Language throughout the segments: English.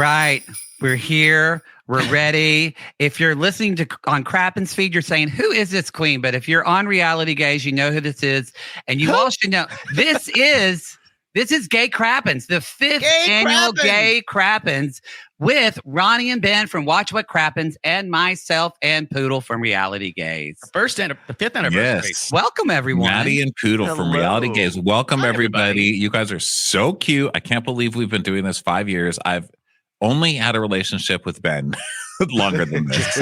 right. We're here. We're ready. If you're listening to on Crappens feed, you're saying, who is this queen? But if you're on Reality Gaze, you know who this is. And you all should know this is Gay Crappens, the 5th annual Gay Crappens with Ronnie and Ben from Watch What Crappens and myself and Poodle from Reality Gaze. The 5th anniversary. Yes. Welcome, everyone. Maddie and Poodle from Reality Gaze. Welcome, everybody. You guys are so cute. I can't believe we've been doing this 5 years. I've only had a relationship with Ben longer than this.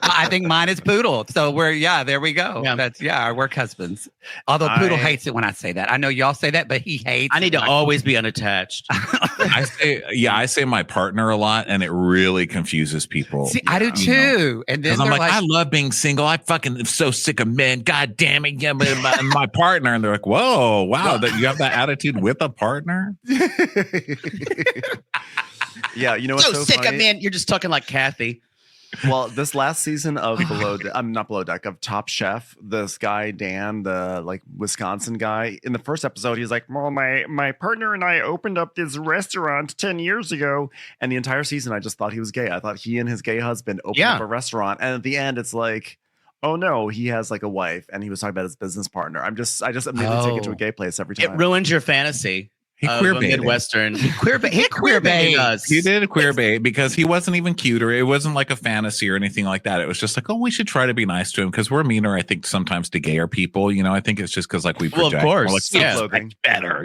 I think mine is Poodle. So there we go. Yeah. That's our work husbands. Although Poodle hates it when I say that. I know y'all say that, but he hates I need to always be unattached. I say my partner a lot, and it really confuses people. See, I do too. And then I'm they're like, I love being single. I fucking am so sick of men. God damn it. Yeah, but my partner. And they're like, whoa, wow, that you have that attitude with a partner? Yeah, you know what's so sick funny? of men. You're just talking like Kathy. Well, this last season of not Below Deck, of Top Chef, this guy Dan, the Wisconsin guy, in the first episode, he's like, "Well, my partner and I opened up this restaurant 10 years ago," and the entire season, I just thought he was gay. I thought he and his gay husband opened up a restaurant, and at the end, it's like, oh no, he has a wife, and he was talking about his business partner. I just immediately take it to a gay place every time. It ruins your fantasy. He queer baited. Midwestern. He queer baited us. He did a queer bait because he wasn't even cute, or it wasn't like a fantasy or anything like that. It was just like, oh, we should try to be nice to him because we're meaner, I think, sometimes to gayer people. I think it's just because we project. Well, of course. Better,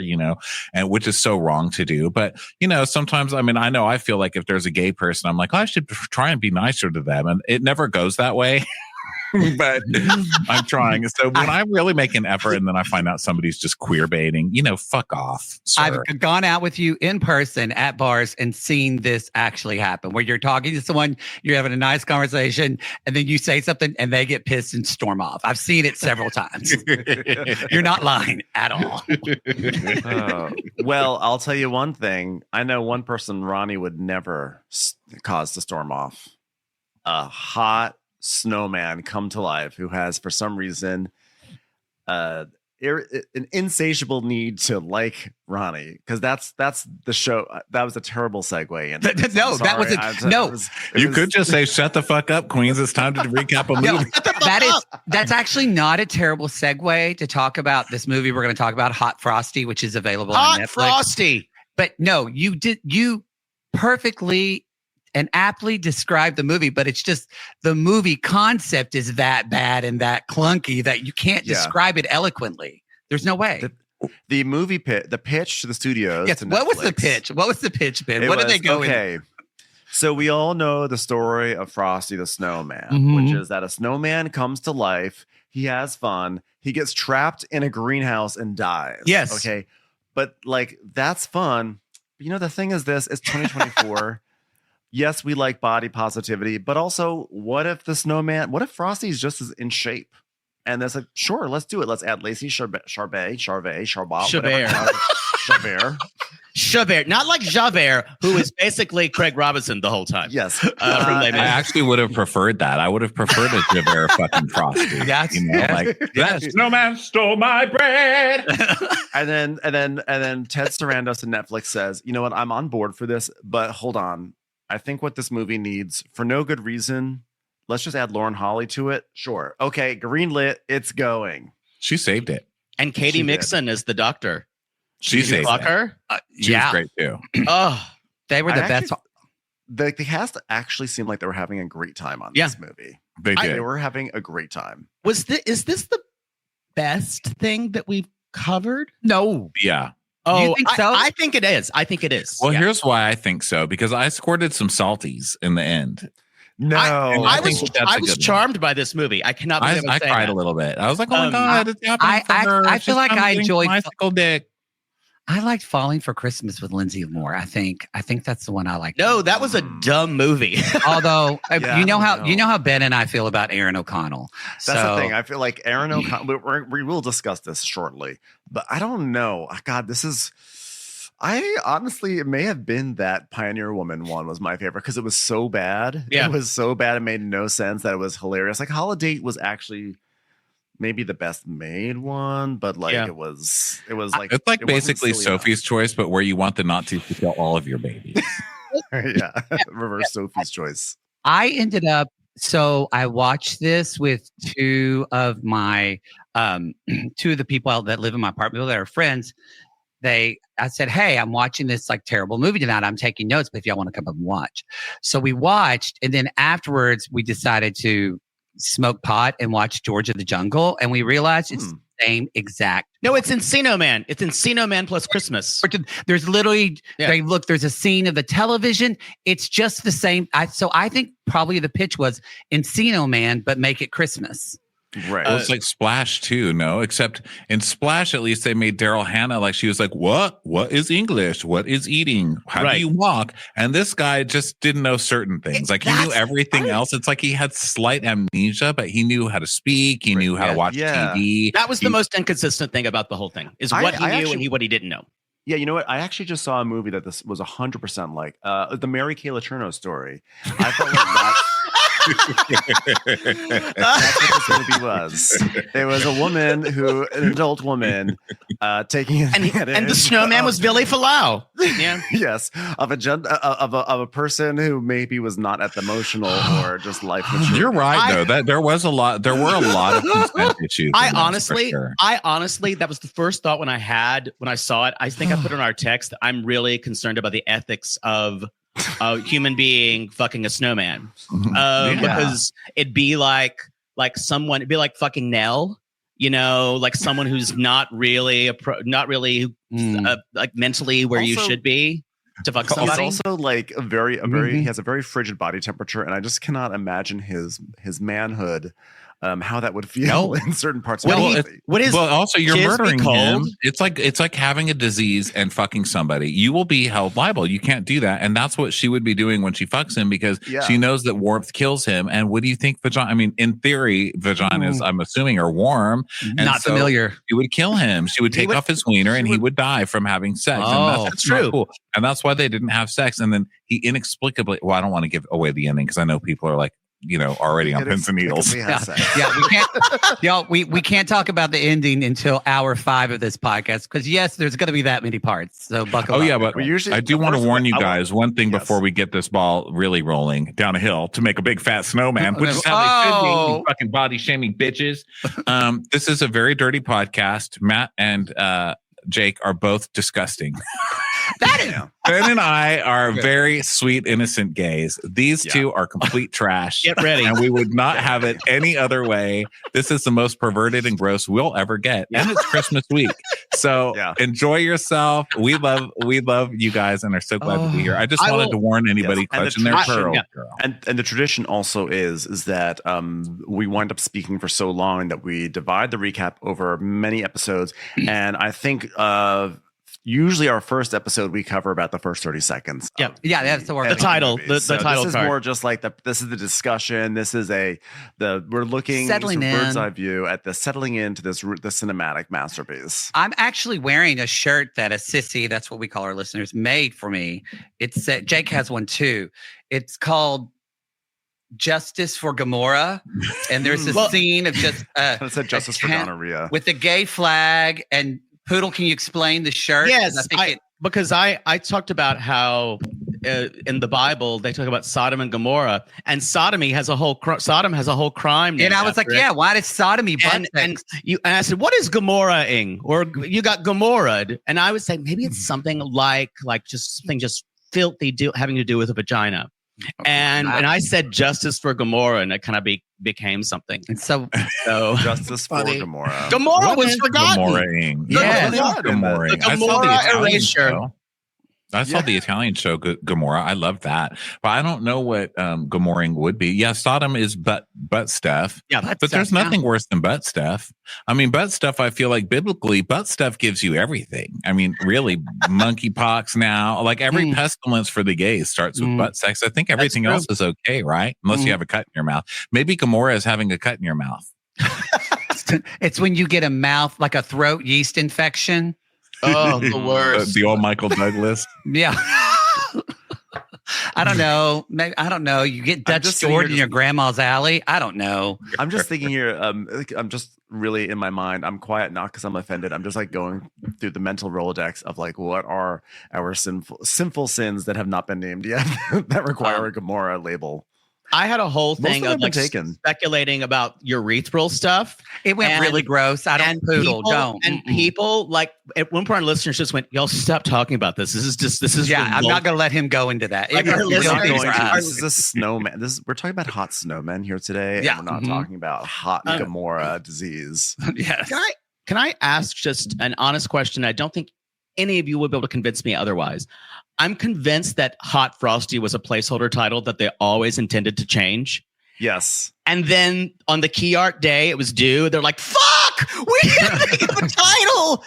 and which is so wrong to do. But, sometimes, I know I feel like if there's a gay person, I'm like, oh, I should try and be nicer to them. And it never goes that way. But I'm trying. So when I really make an effort and then I find out somebody's just queer baiting, fuck off, sir. I've gone out with you in person at bars and seen this actually happen, where you're talking to someone, you're having a nice conversation, and then you say something and they get pissed and storm off. I've seen it several times. You're not lying at all. Well, I'll tell you one thing. I know one person Ronnie would never cause to storm off. A hot snowman come to life who has, for some reason, an insatiable need to like Ronnie, because that's the show. That was a terrible segue. You could just say, "Shut the fuck up, Queens. It's time to recap a movie." That's actually not a terrible segue to talk about this movie we're going to talk about, Hot Frosty, which is available on Netflix. Frosty. But no, you perfectly and aptly describe the movie, but it's just the movie concept is that bad and that clunky that you can't describe it eloquently. There's no way. The movie the pitch to the studios. Yes. What was the pitch? What was the pitch, Ben? What did they go in? So we all know the story of Frosty the Snowman, which is that a snowman comes to life. He has fun. He gets trapped in a greenhouse and dies. Yes. Okay. But that's fun. But the thing is, it's 2024. Yes, we like body positivity, but also, what if Frosty's just as in shape? And that's sure, let's do it. Let's add Lacey Chabert, not like Javert, who is basically Craig Robinson the whole time. Yes. I actually would have preferred that. I would have preferred a Javert fucking Frosty. Yes. That snowman stole my bread. and then Ted Sarandos and Netflix says, you know what? I'm on board for this, but hold on. I think what this movie needs, for no good reason, let's just add Lauren Holly to it. Sure. Okay, greenlit. It's going. She saved it. And Katie Mixon is the doctor. She saved fuck her? She was great too. They were the best. The cast actually seemed like they were having a great time on this movie. They did. They were having a great time. Is this the best thing that we've covered? No. Yeah. Oh, you think so? I think it is. Well, here's why I think so, because I squirted some salties in the end. No, I was charmed by this movie. I cannot believe I cried a little bit. I was like, oh my God, it's happening for her. I feel like I enjoyed bicycle dick. I liked Falling for Christmas with Lindsay Moore. I think that's the one I like. No, that was a dumb movie. Although you know how Ben and I feel about Aaron O'Connell. That's the thing. I feel like Aaron O'Connell. We will discuss this shortly, but I don't know. God, this is. I honestly, it may have been that Pioneer Woman one was my favorite because it was so bad. Yeah. It was so bad. It made no sense. That it was hilarious. Like Holiday was actually maybe the best made one, but it was like it's like basically Sophie's Choice, but where you want the Nazis to kill all of your babies. Yeah, reverse Sophie's choice. I ended up, so I watched this with two of my, two of the people that live in my apartment that are friends. I said, hey, I'm watching this like terrible movie tonight. I'm taking notes, but if y'all want to come up and watch. So we watched, and then afterwards we decided to smoke pot and watch George of the Jungle, and we realized it's the same exact. No, it's Encino Man. It's Encino Man plus Christmas. There's literally, there's a scene of the television. It's just the same. So I think probably the pitch was Encino Man, but make it Christmas. Right. Well, it's like Splash too, no? Except in Splash, at least they made Daryl Hannah like she was like, what? What is English? What is eating? How do you walk? And this guy just didn't know certain things. Like he knew everything else. It's like he had slight amnesia, but he knew how to speak. He knew how to watch TV. That was the most inconsistent thing about the whole thing is what he knew and what he didn't know. Yeah, you know what? I actually just saw a movie that this was 100% like the Mary Kay Letourneau story. I felt like that. That's what this movie was. It was a woman an adult woman, taking advantage. And the snowman was Billy Falau. Yeah. Yes, of a person who maybe was not at the emotional or just life mature. You're right, though. That there were a lot of consent issues. I honestly, that was the first thought when I saw it. I think I put in our text. I'm really concerned about the ethics of a human being fucking a snowman, because it'd be like fucking Nell, like someone who's not really like mentally where you should be to fuck somebody. He's also like he has a very frigid body temperature, and I just cannot imagine his manhood. How that would feel in certain parts of also you're murdering him. It's like having a disease and fucking somebody. You will be held liable. You can't do that. And that's what she would be doing when she fucks him, because she knows that warmth kills him. And what do you think vagina? I mean, in theory, vaginas, I'm assuming, are warm. And not familiar. She would kill him. She would take off his wiener and he would die from having sex. Oh, and that's true. Cool. And that's why they didn't have sex. And then he inexplicably, I don't want to give away the ending because I know people are like, already on pins and needles. We can't, y'all. We can't talk about the ending until hour 5 of this podcast because yes, there's going to be that many parts. So buckle up. Yeah, but I do want to warn you guys one thing before we get this ball really rolling down a hill to make a big fat snowman, which is how they should be, you fucking body shaming bitches. This is a very dirty podcast. Matt and Jake are both disgusting. Ben and I are very sweet, innocent gays. These two are complete trash. Get ready. And we would not have it any other way. This is the most perverted and gross we'll ever get. And it's Christmas week. So enjoy yourself. We love you guys and are so glad to be here. I just wanted to warn anybody clutching their pearl. And the tradition also is that we wind up speaking for so long that we divide the recap over many episodes. And I think usually our first episode we cover about the first 30 seconds. Yeah, that's the word. The title, the title. This is more just like this is the discussion. This is we're looking settling in, bird's eye view at the settling into the cinematic masterpiece. I'm actually wearing a shirt that a sissy, that's what we call our listeners, made for me. It's Jake has one too. It's called Justice for Gamora, and there's a scene of just it said Justice for Gonorrhea with the gay flag. And Poodle, can you explain the shirt? Yes, because I talked about how in the Bible they talk about Sodom and Gomorrah, and sodomy has a whole Sodom has a whole crime. And I was like, why does sodomy? And I said, what is Gomorrah-ing? Or you got Gomorrah, and I would say maybe it's something like just filthy having to do with a vagina. And I said Justice for Gomorrah, and it kind of became something. And so Justice for Gomorrah. Gomorrah was forgotten. Gomorrah-ing. Yeah, Gomorrah-ing. I saw the Italian show. I saw the Italian show Gomorrah. I love that, but I don't know what Gomorrah-ing would be. Yeah, Sodom is butt stuff. Yeah, but there's nothing worse than butt stuff. I mean, butt stuff. I feel like biblically, butt stuff gives you everything. I mean, really, monkeypox now. Like every pestilence for the gays starts with butt sex. I think everything else is okay, right? Unless you have a cut in your mouth. Maybe Gomorrah is having a cut in your mouth. It's when you get a mouth like a throat yeast infection. Oh, the worst. The old Michael Douglas. Yeah. I don't know. Maybe I don't know. You get Dutch stored in your grandma's alley. I don't know. I'm just thinking here. I'm just really in my mind. I'm quiet not because I'm offended. I'm just like going through the mental Rolodex of like what are our sinful sins that have not been named yet that require a Gamora label. I had a whole thing of like taken. speculating about urethral stuff. It went really gross. I don't poodle. Don't. And people like at one point our listeners just went, "Y'all stop talking about this. This is yeah. I'm not going to let him go into that. Like this is a snowman. We're talking about hot snowmen here today. Yeah, and we're not talking about hot Gamora disease. Yes. Can I ask just an honest question? I don't think any of you would be able to convince me otherwise. I'm convinced that Hot Frosty was a placeholder title that they always intended to change. Yes. And then on the key art day, it was due. They're like, fuck, we didn't think of a title.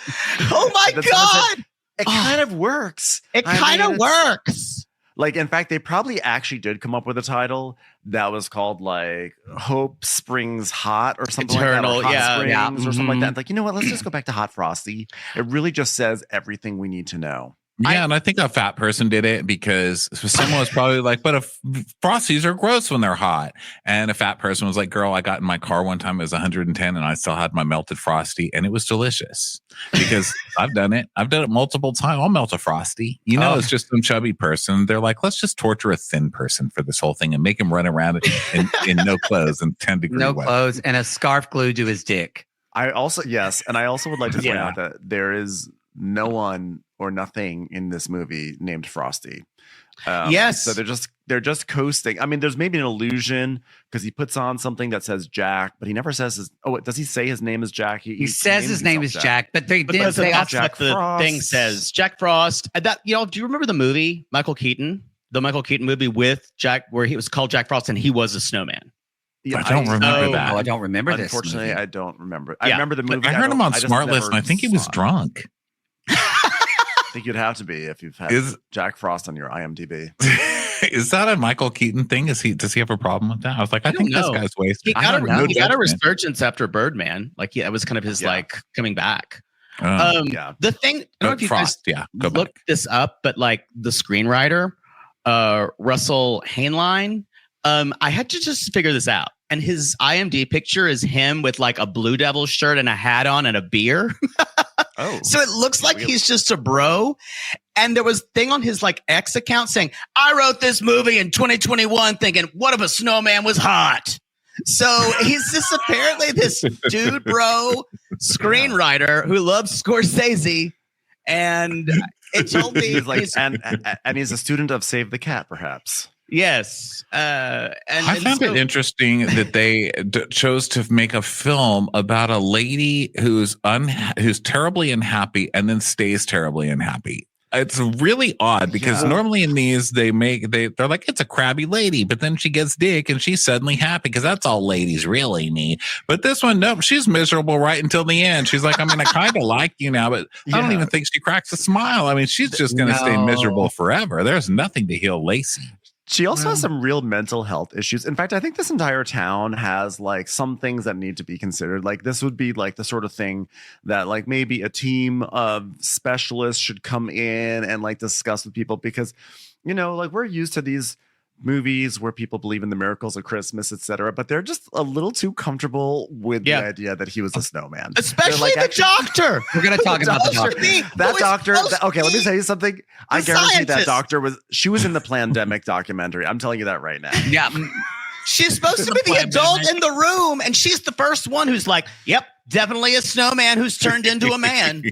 Oh my God. It kind of works. It kind of works. Like, in fact, they probably actually did come up with a title that was called like Hope Springs Hot or something Eternal, like that. Or Hot yeah. Springs or something like that. It's like, you know what? Let's just go back to Hot Frosty. It really just says everything we need to know. Yeah, and I think a fat person did it because someone was probably like, but if Frosties are gross when they're hot. And a fat person was like, girl, I got in my car one time, it was 110 and I still had my melted Frosty and it was delicious because I've done it. I've done it multiple times. I'll melt a Frosty. You know, it's just some chubby person. They're like, let's just torture a thin person for this whole thing and make him run around in no clothes and 10 degree no weather. clothes and a scarf glued to his dick. I also would like to point out that there is no one or nothing in this movie named Frosty. Yes. So they're just coasting. I mean, there's maybe an illusion because he puts on something that says Jack, but he never says his. Oh, does he say his name is Jack? He says his name is Jack, but they didn't say Jack the thing says Jack Frost. That do you remember the movie Michael Keaton? The Michael Keaton movie with Jack, where he was called Jack Frost and he was a snowman. Yeah, I don't remember that. Oh, I don't remember this. Unfortunately, movie. I don't remember. I remember the movie. I heard him on Smart List, and I think he was drunk. I think you'd have to be if you've had Jack Frost on your IMDb. Is that a Michael Keaton thing? Does he have a problem with that? I was like, I think this guy's wasted. He got a resurgence after Birdman. Like, that was kind of his like coming back. The thing, I don't know if you Frost, guys looked this up, but like the screenwriter, Russell Hainline, I had to just figure this out. And his IMDb picture is him with like a Blue Devil shirt and a hat on and a beer. So it looks like he's just a bro. And there was a thing on his like X account saying, I wrote this movie in 2021 thinking, what if a snowman was hot? So he's just apparently this dude bro screenwriter who loves Scorsese. And it told me he's like, and he's a student of Save the Cat, perhaps. Yes. I found it interesting that they chose to make a film about a lady who's terribly unhappy and then stays terribly unhappy. It's really odd because normally in these they're like, it's a crabby lady, but then she gets dick and she's suddenly happy because that's all ladies really need. But this one, nope, she's miserable right until the end. She's like, I mean, I kind of like you now, but I don't even think she cracks a smile. I mean, she's just going to stay miserable forever. There's nothing to heal Lacey. She also has some real mental health issues. In fact, I think this entire town has like some things that need to be considered. Like this would be like the sort of thing that like maybe a team of specialists should come in and like discuss with people because, you know, like we're used to these movies where people believe in the miracles of Christmas, etc., but they're just a little too comfortable with the idea that he was a snowman. Especially like, the doctor. We're going to talk about the doctor. That doctor. Okay, let me tell you something. I guarantee that doctor she was in the Plandemic documentary. I'm telling you that right now. Yeah. She's supposed to be the adult in the room, and she's the first one who's like, yep, definitely a snowman who's turned into a man.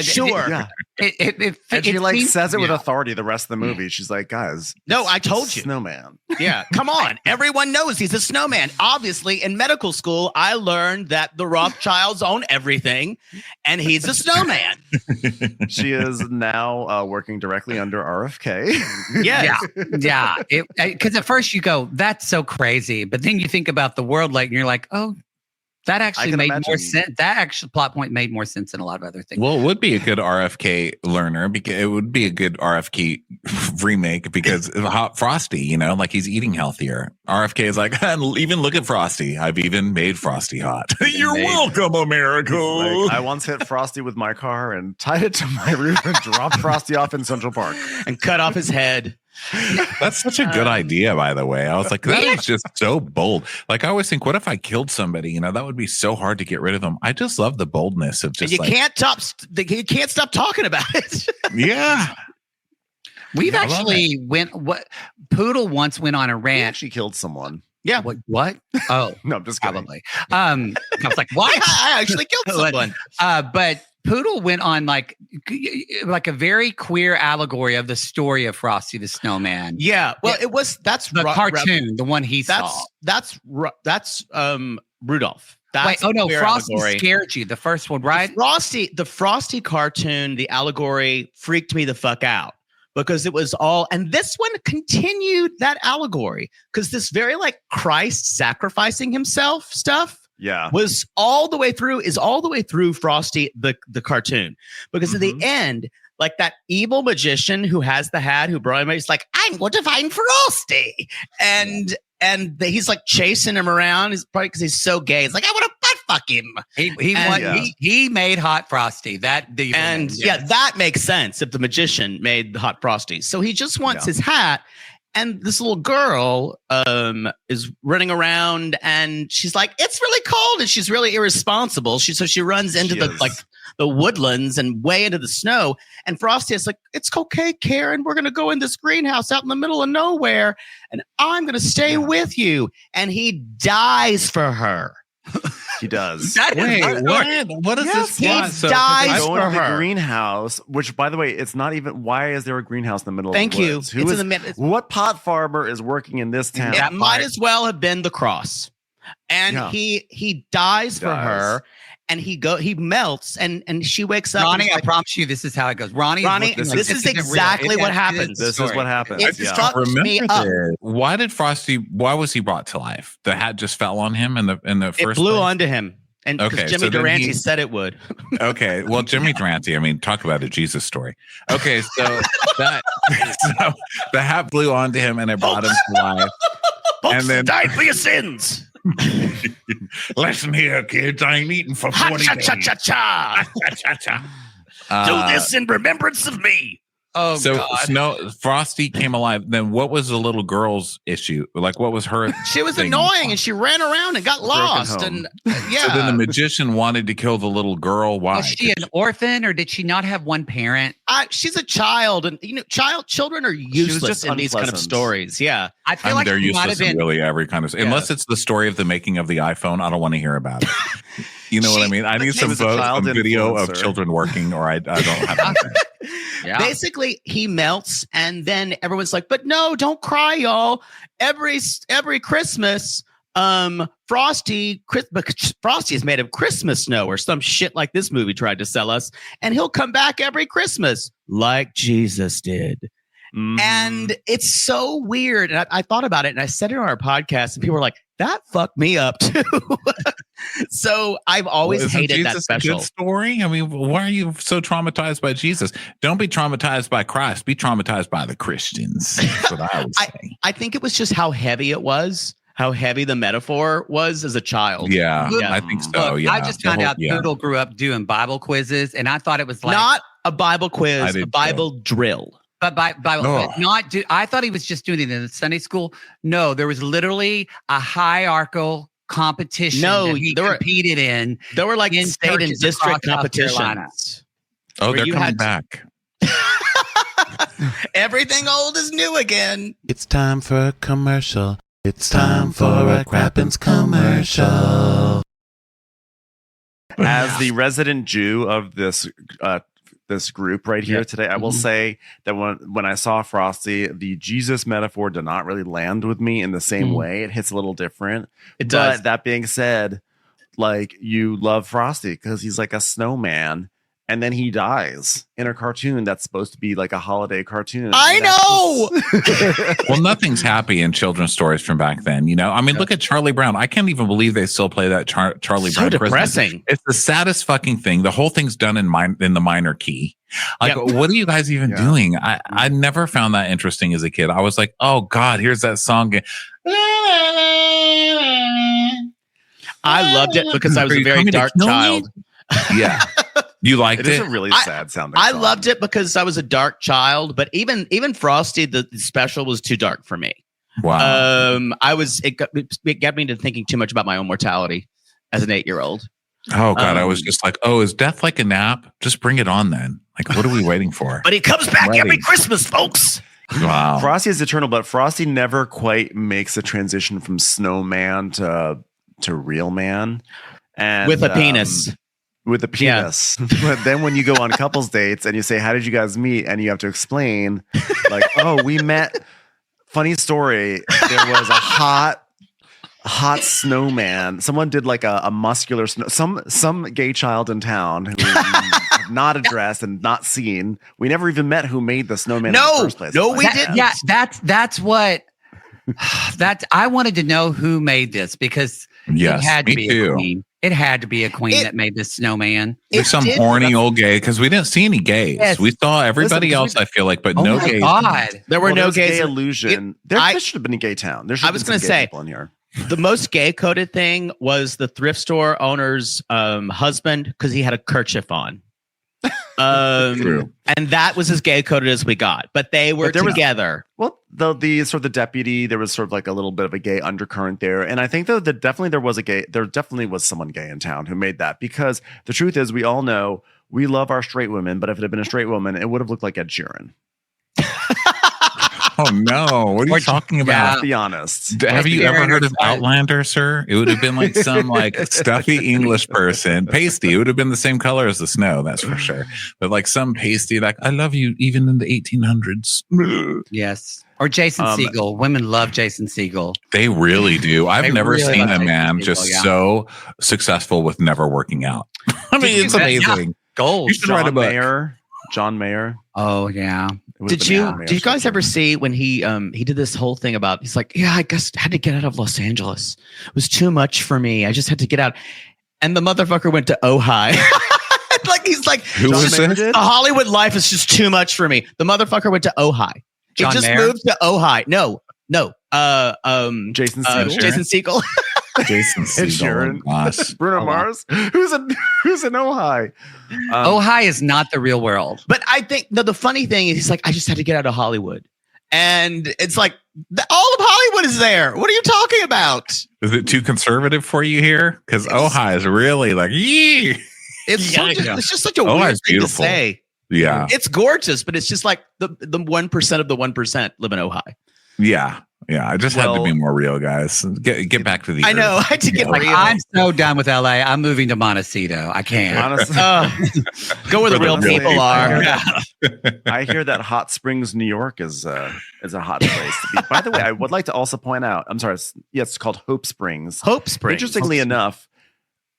Sure. Yeah. And she like says it with authority the rest of the movie. She's like, guys, no, I told you. Snowman. Yeah, come on. Everyone knows he's a snowman. Obviously, in medical school, I learned that the Rothschilds own everything, and he's a snowman. She is now working directly under RFK. Yes. Yeah. Because at first you go, that's so crazy. But then you think about the world and you're like, oh, that actually made more sense. That actual plot point made more sense than a lot of other things. Well, it would be a good RFK learner because it would be a good RFK remake because of Hot Frosty, you know, like he's eating healthier. RFK is like, even look at Frosty. I've even made Frosty hot. You're welcome, America. Like, I once hit Frosty with my car and tied it to my roof and dropped Frosty off in Central Park and cut off his head. That's such a good idea, by the way. I was like, that is just so bold. Like, I always think, what if I killed somebody? You know, that would be so hard to get rid of them. I just love the boldness of just you can't stop talking about it. Yeah. We've actually Poodle once went on a He rant. actually killed someone. Yeah. What? Oh, No, I'm just kidding. probably. I was like, what? I actually killed someone. But Poodle went on like a very queer allegory of the story of Frosty the Snowman. Yeah. Well, that's The cartoon, the one he saw. That's Rudolph. That's Wait, oh no, queer Frosty allegory. scared you. The first one, right? The Frosty cartoon, the allegory freaked me the fuck out because it was all, and this one continued that allegory because this very like Christ sacrificing himself stuff was all the way through Frosty, the cartoon, because at the end, like that evil magician who has the hat, who brought him, he's like, I'm going to find Frosty. And he's like chasing him around. He's probably because he's so gay. He's like, I want to butt fuck him. He made hot Frosty. That makes sense if the magician made the hot Frosty. So he just wants his hat. And this little girl is running around, and she's like, "It's really cold," and she's really irresponsible. So she runs into the woodlands and way into the snow. And Frosty is like, "It's okay, Karen. We're gonna go in this greenhouse out in the middle of nowhere, and I'm gonna stay with you." And he dies for her. He does. Wait, what is this plot? He dies Go for into the her. greenhouse, which, by the way, it's not even. Why is there a greenhouse in the middle Thank of the you. woods? It's in the middle. What pot farmer is working in this town? It might as well have been the cross. And he dies for her, and he melts, and she wakes up. Ronnie, I promise you, this is how it goes. Ronnie, this is exactly what happens. This is what happens. It fucked me up. Why was he brought to life? The hat just fell on him in the first It blew place? onto him. And Jimmy Durante said it would. Okay. Well, Jimmy Durante, I mean, talk about a Jesus story. Okay. So the hat blew onto him and it brought him to life. And then died for your sins. Listen here, kids. I ain't eating for 40 days. Do this in remembrance of me. Oh, so God. Frosty came alive. Then what was the little girl's issue? Like, what was her? She was annoying, and she ran around and got lost. And So then the magician wanted to kill the little girl. Why? Was she an orphan, or did she not have one parent? She's a child, and children are useless in these kind of stories. Yeah, I feel like they're she might have useless in been. really every kind of. Unless it's the story of the making of the iPhone, I don't want to hear about it. You know what I mean? I need some video of children working, or I don't have anything. Basically, he melts, and then everyone's like, "But no, don't cry, y'all! Every Christmas, Frosty is made of Christmas snow or some shit like this movie tried to sell us, and he'll come back every Christmas like Jesus did." Mm-hmm. And it's so weird. And I thought about it, and I said it on our podcast, and people were like, "That fucked me up too." So I've always hated that special. A good story. I mean, why are you so traumatized by Jesus? Don't be traumatized by Christ. Be traumatized by the Christians. That's what I would say. I think it was just how heavy it was. How heavy the metaphor was as a child. Yeah. I think so. Look, yeah. I just found out Poodle grew up doing Bible quizzes, and I thought it was like not a Bible quiz, a Bible drill. But but I thought he was just doing it in Sunday school. No, there was literally a hierarchical competition that he competed in. There were like state and district competitions. Oh, they're coming back. Everything old is new again. It's time for a commercial. It's time for a Crappens commercial. As the resident Jew of this group right here today, I will say that when I saw Frosty, the Jesus metaphor did not really land with me in the same way. It hits a little different. It does. But that being said, like, you love Frosty because he's like a snowman, and then he dies in a cartoon that's supposed to be like a holiday cartoon. I know. Well, nothing's happy in children's stories from back then. You know, I mean, look at Charlie Brown. I can't even believe they still play that Charlie Brown. So depressing. Christmas. It's the saddest fucking thing. The whole thing's done in the minor key. Like, what are you guys even doing? I never found that interesting as a kid. I was like, oh God, here's that song. I loved it because I was a very dark child. Yeah. You liked It is it? a really sad sounding. I song. loved it because I was a dark child, but even Frosty, the special was too dark for me. Wow. It got me into thinking too much about my own mortality as an 8-year-old. Oh God, I was just like, oh, is death like a nap? Just bring it on then. Like, what are we waiting for? But he comes back Ready. every Christmas, folks. Wow. Frosty is eternal, but Frosty never quite makes a transition from snowman to real man, and With a penis. With a penis. But then when you go on couples dates and you say, "How did you guys meet?" and you have to explain, like, "Oh, we met." Funny story. There was a hot snowman. Someone did like a muscular some gay child in town who we have not addressed and not seen. We never even met who made the snowman in the first place. No, we didn't. Yeah, that's what. I wanted to know who made this because Yes, it had to me be too. a queen. It had to be a queen that made this snowman. There's some horny old gay because we didn't see any gays. Yes. We saw everybody else. I feel like, but Oh no my gays. God. There were no gay gays. illusion. There should have been a gay town. There should I have was been gonna some gay say, people in here. The most gay coded thing was the thrift store owner's husband because he had a kerchief on. True. And that was as gay coded as we got. But they were together. Well, the sort of the deputy, there was sort of like a little bit of a gay undercurrent there, and I think though that definitely there definitely was someone gay in town who made that, because the truth is we all know we love our straight women, but if it had been a straight woman, it would have looked like Ed Sheeran. Oh no! What are you talking about? Let's be honest. Have you ever heard of Outlander, sir? It would have been like some like stuffy English person, pasty. It would have been the same color as the snow, that's for sure. But like some pasty, like I love you, even in the 1800s. Yes. Or Jason Segel. Women love Jason Segel. They really do. I've They never really seen love a Jason man Segel, just yeah. so successful with never working out. I mean, it's amazing. Gold. You should write a book. John Mayer. Oh yeah. Did you guys ever see when he did this whole thing about, he's like, yeah, I guess I had to get out of Los Angeles. It was too much for me. I just had to get out. And the motherfucker went to Ojai. Like he's like, Who was Mayer it? did? the Hollywood life is just too much for me. The motherfucker went to Ojai. He John just Mayer? moved to Ojai. No. Jason Segel? Jason Segel. Jason Ed Segel. Sheeran. Gosh. Bruno Mars. Who's in Ojai? Ojai is not the real world. But I think the funny thing is he's like, I just had to get out of Hollywood. And it's like, all of Hollywood is there. What are you talking about? Is it too conservative for you here? Because Ojai is really like, yee. It's just such a Ojai's weird thing beautiful. to say. Yeah. It's gorgeous, but it's just like the 1% of the 1% live in Ojai. Yeah. Yeah. I just had to be more real, guys. Get back to the I know. I had to get Yeah. Like, real. I'm so done with LA. I'm moving to Montecito. I can't. Honestly, Go where the real Honestly, people are. I hear that Hot Springs, New York is a hot place to be. By the way, I would like to also point out, I'm sorry, it's called Hope Springs. Hope Springs. Interestingly enough,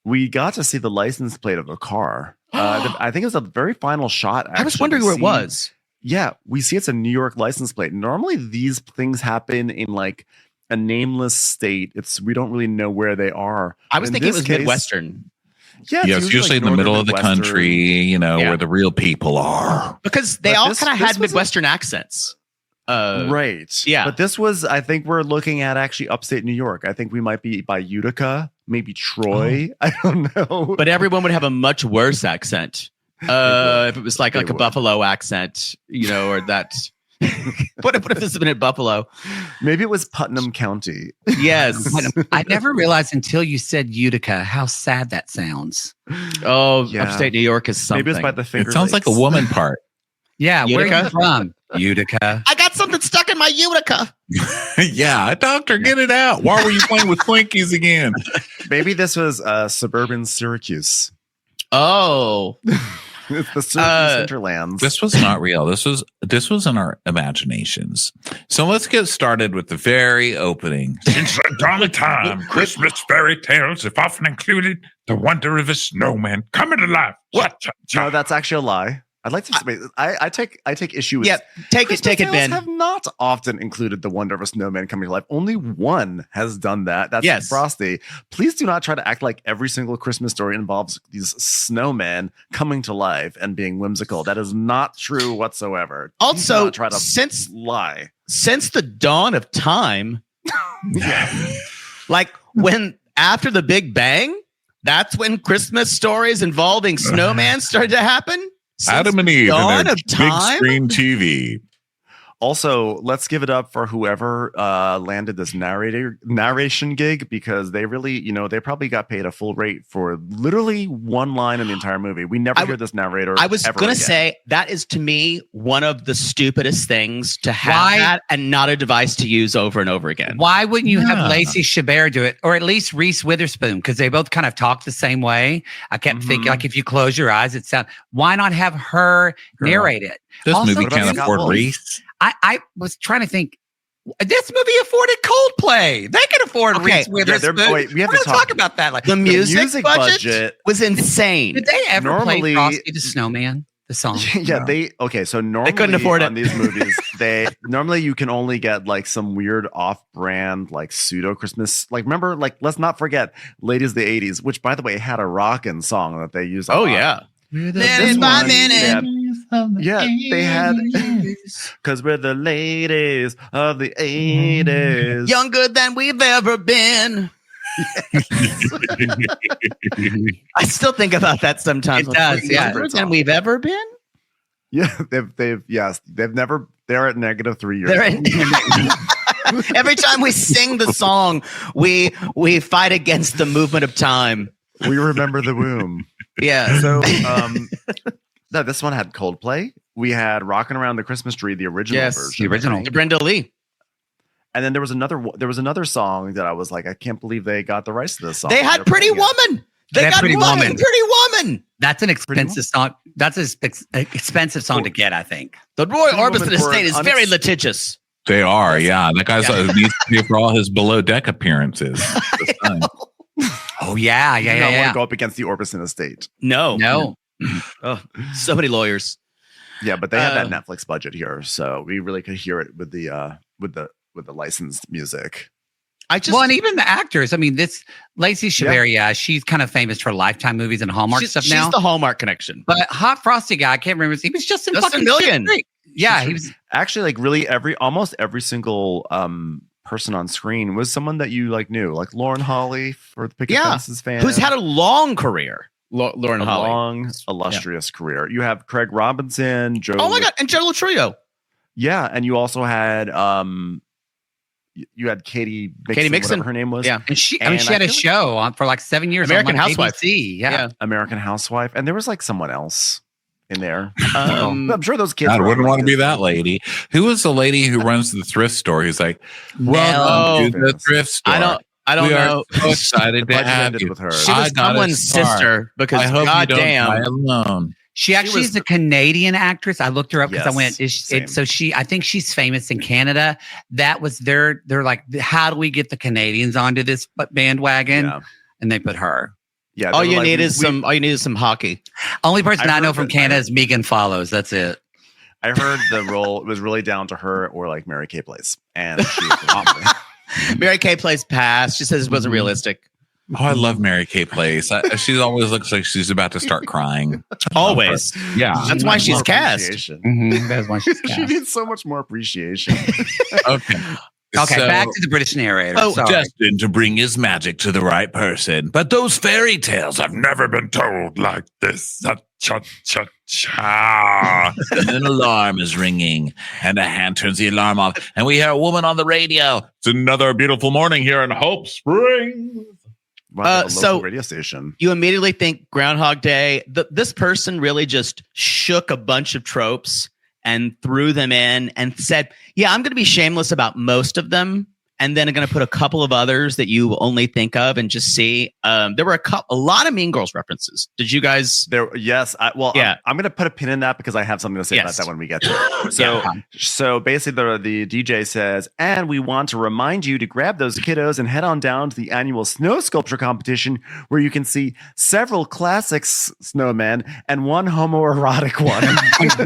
we got to see the license plate of the car. I think it was a very final shot. I was actually. wondering We where it see- was. Yeah, we see it's a New York license plate. Normally, these things happen in like a nameless state. We don't really know where they are. I was In thinking it this was case- Midwestern. Yeah, Yeah, it's usually in the middle of the country, you know, Yeah. where the real people are. Because they But all this- kind of this had was a- Midwestern accents. Right. yeah. But this was, I think we're looking at actually upstate New York. I think we might be by Utica, maybe Troy. I don't know. But everyone would have a much worse accent. If it was like a would. Buffalo accent, you know, or that. what if this had been in Buffalo? Maybe it was Putnam County. Yes. I never realized until you said Utica how sad that sounds. Oh, Yeah. upstate New York is something. Maybe it's by the Finger It sounds like a Lakes. woman part. Yeah, where are Utica? you from? Utica. I got something stuck in my Utica. Yeah, doctor, get it out. Why were you playing with Twinkies again? Maybe this was suburban Syracuse. Oh, It's the Syracuse hinterlands. This was not real. This was in our imaginations. So let's get started with the very opening. Since the dawn of time, Christmas fairy tales have often included the wonder of a snowman coming to life. What? No, that's actually a lie. I'd like to. I take issue with. yeah. Take Christmas it, tales Ben. have not often included the wonder of a snowman coming to life. Only one has done that. That's Yes. Frosty. Please do not try to act like every single Christmas story involves these snowmen coming to life and being whimsical. That is not true whatsoever. Do Also, not try to since lie. the dawn of time, like when after the Big Bang, That's when Christmas stories involving snowman started to happen. Adam and Eve dawn and their of big time? screen TV. Also, let's give it up for whoever landed this narration gig, because they really, they probably got paid a full rate for literally one line in the entire movie. We never hear this narrator. I was going to say that is, to me, one of the stupidest things to have that and not a device to use over and over again. Why wouldn't you have Lacey Chabert do it, or at least Reese Witherspoon, because they both kind of talk the same way? I kept thinking, like, if you close your eyes, it sounds. Why not have her narrate it? This Also, movie can't afford Reese. I was trying to think. This movie afforded Coldplay. They can afford Reese Witherspoon. We have to talk about that. Like the music budget was insane. Did they ever play Frosty the Snowman? The song? Yeah, so normally they couldn't afford on these movies, normally you can only get like some weird off-brand like pseudo Christmas. Like, remember, like, let's not forget Ladies of the 80s, which by the way had a rockin' song that they used. Yeah. Minute by minute. Yeah, they had, because we're the ladies of the 80s. Younger than we've ever been. I still think about that sometimes. It does, yeah. Younger than we've ever been? Yeah, they've never, they're at -3 years. Every time we sing the song, we fight against the movement of time. We remember the womb. Yeah. So, no, this one had Coldplay. We had "Rockin' Around the Christmas Tree," the original version, the original. Brenda Lee. And then there was another song that I was like, I can't believe they got the rights to this song. They had Pretty Woman. They got Pretty Woman. That's an expensive song. That's an expensive song to get, I think. The Roy Orbison estate is very litigious. They are, yeah. That guy's needs to pay for all his below deck appearances. Oh yeah. I want to go up against the Orbison estate. No. Oh, so many lawyers. Yeah, but they had that Netflix budget here, so we really could hear it with the licensed music. And even the actors. I mean, this Lacey Chabert, she's kind of famous for Lifetime movies and Hallmark stuff now. She's the Hallmark connection. But Hot Frosty guy, I can't remember. He was just in fucking Million. Yeah, he was actually like really almost every single person on screen was someone that you like knew, like Lauren Holly for the Picket Fences fan, who's had a long career. Lauren Holly, long illustrious career. You have Craig Robinson, Joe. Oh my god, and Joe Latrio. Yeah, and you also had Katie Mixon, whatever her name was. Yeah, and she had a show on for like 7 years. American Housewife. ABC. Yeah, American Housewife, and there was like someone else in there. I'm sure those kids. I wouldn't want to be that lady. Who was the lady who runs the thrift store? Who's like, welcome to the thrift store. I don't know. So excited to have you with her. She was someone's sister because goddamn. Alone. She actually is a Canadian actress. I looked her up because I went. So I think she's famous in Canada. That was they're like, how do we get the Canadians onto this bandwagon? Yeah. And they put her. Yeah. All you need is some hockey. Only person I know from Canada is Megan Follows. That's it. I heard the role was really down to her or like Mary Kay Place, and she was Mary Kay Place passed. She says it wasn't realistic. Oh, I love Mary Kay Place. She always looks like she's about to start crying. Always. Yeah. That's why she's cast. That's why she's cast. She needs so much more appreciation. Okay. Okay, back to the British narrator. Destined to bring his magic to the right person. But those fairy tales I've never been told like this. Cha-cha-cha. And an alarm is ringing, and a hand turns the alarm off, and we hear a woman on the radio. It's another beautiful morning here in Hope Springs. So radio station. You immediately think Groundhog Day. This person really just shook a bunch of tropes and threw them in and said, yeah, I'm going to be shameless about most of them. And then I'm going to put a couple of others that you only think of and just see. There were a lot of Mean Girls references. Did you guys? Yes. I'm going to put a pin in that because I have something to say about that when we get to it. So basically the DJ says, and we want to remind you to grab those kiddos and head on down to the annual snow sculpture competition where you can see several classic snowmen and one homoerotic one.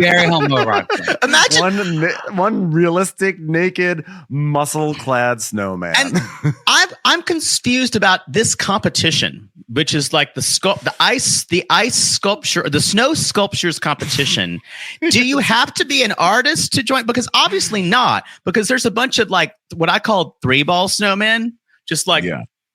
Very homoerotic. Imagine one realistic, naked, muscle-clad snowman. And I'm confused about this competition, which is like the ice sculpture, the snow sculptures competition. Do you have to be an artist to join? Because obviously not, because there's a bunch of like what I call 3-ball snowmen, just like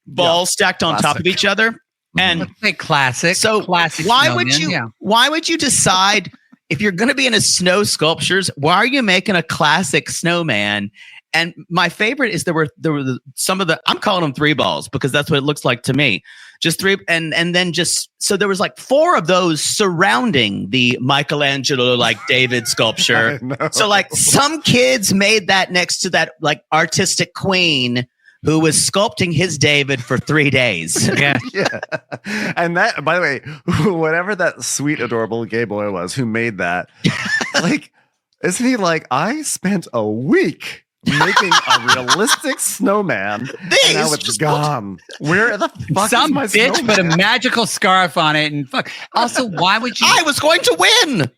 balls stacked on top of each other. And Let's say classic. so classic. why would snowman, you yeah. why would you decide if you're going to be in a snow sculptures, why are you making a classic snowman? And my favorite is there were some of the, I'm calling them 3 balls because that's what it looks like to me. Just 3 and then just so there was like 4 of those surrounding the Michelangelo like David sculpture. So like some kids made that next to that like artistic queen who was sculpting his David for 3 days. Yeah. Yeah. And that, by the way, whatever that sweet, adorable gay boy was who made that, like, isn't he like, I spent a week making a realistic snowman, and now it's gone. Where the fuck Some is my bitch snowman? put a magical scarf on it and fuck. Also, why would you? I was going to win.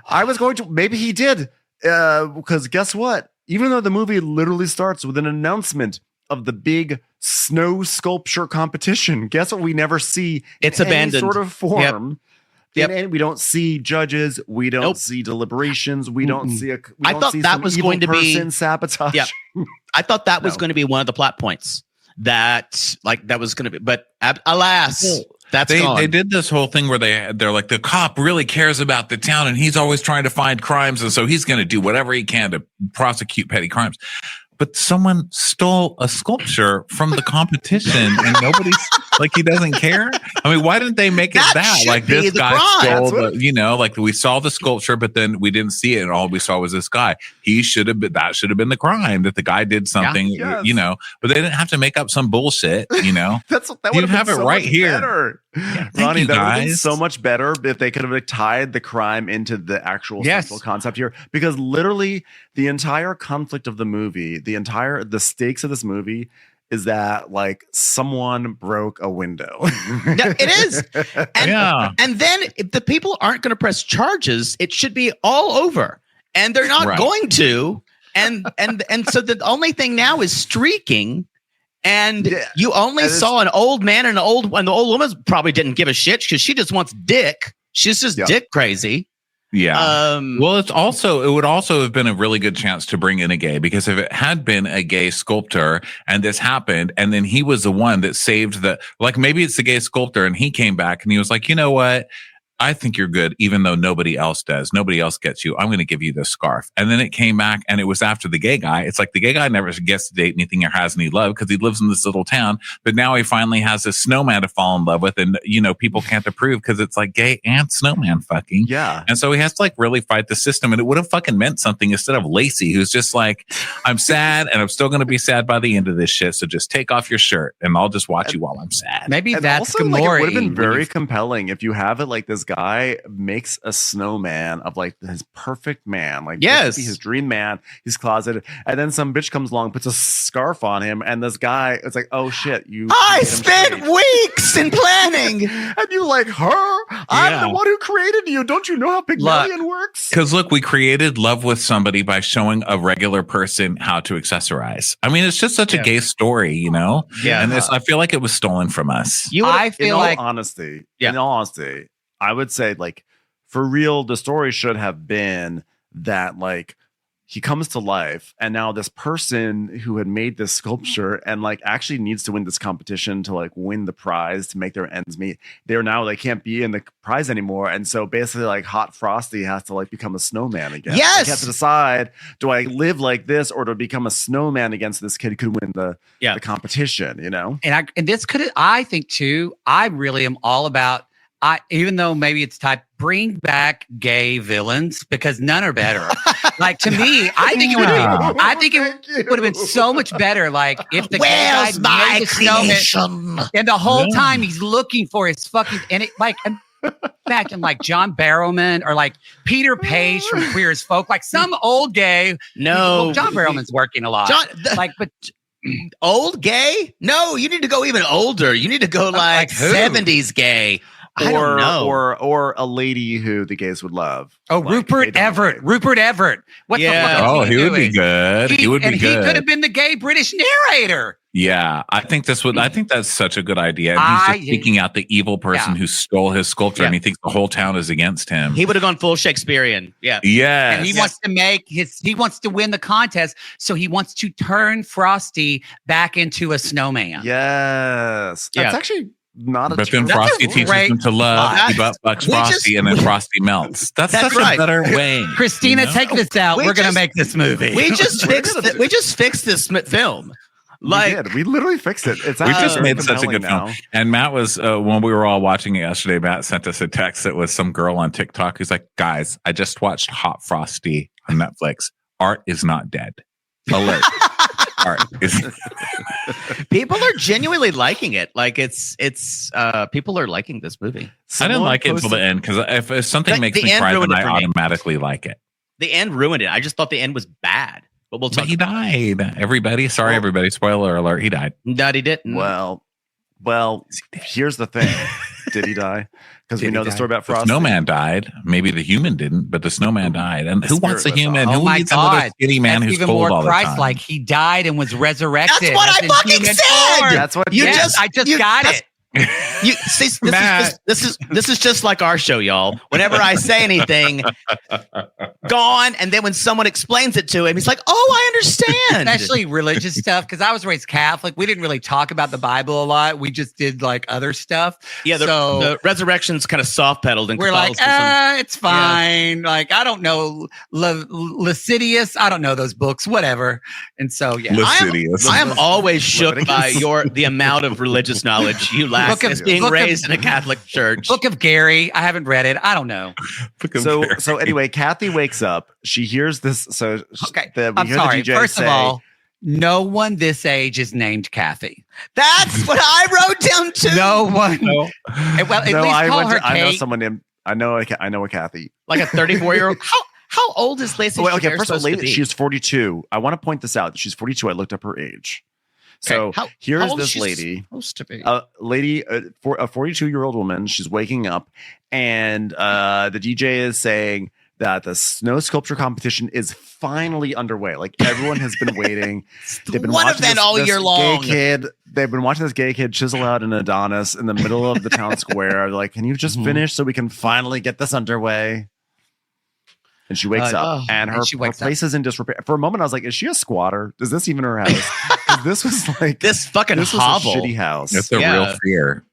I was going to, maybe he did, because guess what? Even though the movie literally starts with an announcement of the big snow sculpture competition, guess what? We never see It's in any abandoned. sort of form. Yep. And we don't see judges. We don't Nope. see deliberations. We don't see a. We I don't thought see that some was evil going to be- person sabotage. Yep. I thought that was No. going to be one of the plot points that was going to be, but alas, that's gone. They did this whole thing where they're like, the cop really cares about the town and he's always trying to find crimes. And so he's going to do whatever he can to prosecute petty crimes. But someone stole a sculpture from the competition and nobody's like, he doesn't care. I mean, why didn't they make it That that? should Like be this the guy crime. stole That's what the, like we saw the sculpture, but then we didn't see it. And all we saw was this guy. He should have been, that should have been the crime, that the guy did something, Yes. but they didn't have to make up some bullshit, that You would have it so right much here. better. Thank Ronnie, you, that would have been guys. so much better if they could have like, tied the crime into the actual Yes. central concept here, because literally the entire conflict of the movie, the stakes of this movie is that like someone broke a window. Yeah, it is. And, Yeah. and then if the people aren't going to press charges, it should be all over. And they're not Right. going to. And so the only thing now is streaking. And Yeah, you only and it's- saw an old man and the old woman probably didn't give a shit because she just wants dick. She's just Yeah. dick crazy. Yeah. Well, it would also have been a really good chance to bring in a gay, because if it had been a gay sculptor and this happened, and then he was the one that saved like maybe it's the gay sculptor and he came back and he was like, you know what? I think you're good, even though nobody else does. Nobody else gets you. I'm going to give you this scarf. And then it came back and it was after the gay guy. It's like the gay guy never gets to date anything or has any love because he lives in this little town. But now he finally has this snowman to fall in love with. And, people can't approve because it's like gay and snowman fucking. Yeah. And so he has to like really fight the system. And it would have fucking meant something instead of Lacey, who's just like, I'm sad and I'm still going to be sad by the end of this shit. So just take off your shirt and I'll just watch you while I'm sad. Maybe And that's also, like, it Gamora. would have been when very you- compelling if you have it like this guy makes a snowman of like his perfect man, like this Yes. would be his dream man. He's closeted, and then some bitch comes along, puts a scarf on him, and this guy, it's like, oh shit, you. I made him spent straight. weeks in planning. And you like her? I'm Yeah. the one who created you. Don't you know how Pygmalion works? Because look, we created love with somebody by showing a regular person how to accessorize. I mean, it's just such a gay story, Yeah. And I feel like it was stolen from us. I In feel all like honesty, Yeah. in all honesty, I would say like for real, the story should have been that like he comes to life, and now this person who had made this sculpture and like actually needs to win this competition to like win the prize to make their ends meet. They're now they can't be in the prize anymore, and so basically like Hot Frosty has to like become a snowman again. Yes! Like, he has to decide: do I live like this, or do I become a snowman against this kid who could win the competition? and this could I think too, I really am all about even though maybe it's type bring back gay villains because none are better. Like to me, I think it would be I think it would have been so much better like if the gay guy Where's my made the snowman creation? and the whole time he's looking for his fucking and it like imagine like John Barrowman or like Peter Page from Queer as Folk, like some old gay. No. Well, John Barrowman's working a lot. But old gay? No, you need to go even older. You need to go like who? 70s gay. I don't know. Or a lady who the gays would love. oh, Like, Rupert Faye Everett. Dunaway. Rupert Everett. What the Yeah. fuck? Oh, is he would be doing? good. He would be and good. he could have been the gay British narrator. Yeah, I think that's such a good idea. And he's just seeking out the evil person who stole his sculpture, and he thinks the whole town is against him. He would have gone full Shakespearean. Yeah. Yes. And he wants to win the contest, so he wants to turn Frosty back into a snowman. Yes. That's Yeah. actually not a But then terrible Frosty story. teaches him to love. That's- He bucks we Frosty, just- and then Frosty melts. That's That's such right. a better way. Christina, you know? take this out. We We're going to just- make this movie. We just fixed it. We just fixed this film. Like, we did. We literally fixed it. It's We actually just very made such a compelling good film. And Matt was, when we were all watching it yesterday, Matt sent us a text that was some girl on TikTok who's like, guys, I just watched Hot Frosty on Netflix. Art is not dead. Alert. Art is. people are genuinely liking it. Like it's people are liking this movie. I didn't like it until the end because if something makes The me end cry, ruined then it I for me. automatically like it. The end ruined it. I just thought the end was bad. But we'll But talk. he died. Everybody, sorry, everybody. Spoiler alert. He died. No, he didn't. Well, here's the thing. Did he die? Because we Did he know the die? story about The Frosty. snowman died. Maybe the human didn't, but the snowman died. And who wants a spirit was human? off. Oh Who my needs another God. skinny man That's who's even cold more all the time? Christ-like. He died and was resurrected. That's what as I in fucking human said! form. That's what You did. just- I just you- got that's- it. You see, Matt. this is just like our show, y'all. Whenever I say anything, gone, and then when someone explains it to him, he's like, "Oh, I understand." Especially religious stuff, because I was raised Catholic. We didn't really talk about the Bible a lot. We just did like other stuff. Yeah, So- the resurrection's kind of soft pedaled in We're like, Catholicism. it's fine. Like, I don't know Lascivious. I don't know those books, whatever. And so, yeah. Lascivious. I am always shook by Leviticus. the amount of religious knowledge you lack Book of- as being Book of- raised in a Catholic church. Book of Gary. I haven't read it. I don't know. So anyway, Kathy wakes up. She hears this. So Okay. we I'm hear sorry. the DJ First say, of all, no one this age is named Kathy. That's what I wrote down too. No one. Well, at no, least I call went her to, I know Kate. someone named. I know a Kathy. Like a 34-year-old. How old is Lacey? Oh, wait, okay, Chabert first of all, supposed to be? she's 42. I want to point this out. She's 42. I looked up her age. So Okay, how here's old is this she lady. supposed to be? A 42-year-old woman. She's waking up, and the DJ is saying that the snow sculpture competition is finally underway. Like everyone has been waiting. They've been one watching event all year long. Gay kid. They've been watching this gay kid chisel out an Adonis in the middle of the town square. They're like, can you just finish so we can finally get this underway? And she wakes up, and her place is in disrepair. For a moment, I was like, "Is she a squatter? Is this even her house?" 'Cause this was like This fucking this was hovel. a shitty house. That's a real fear.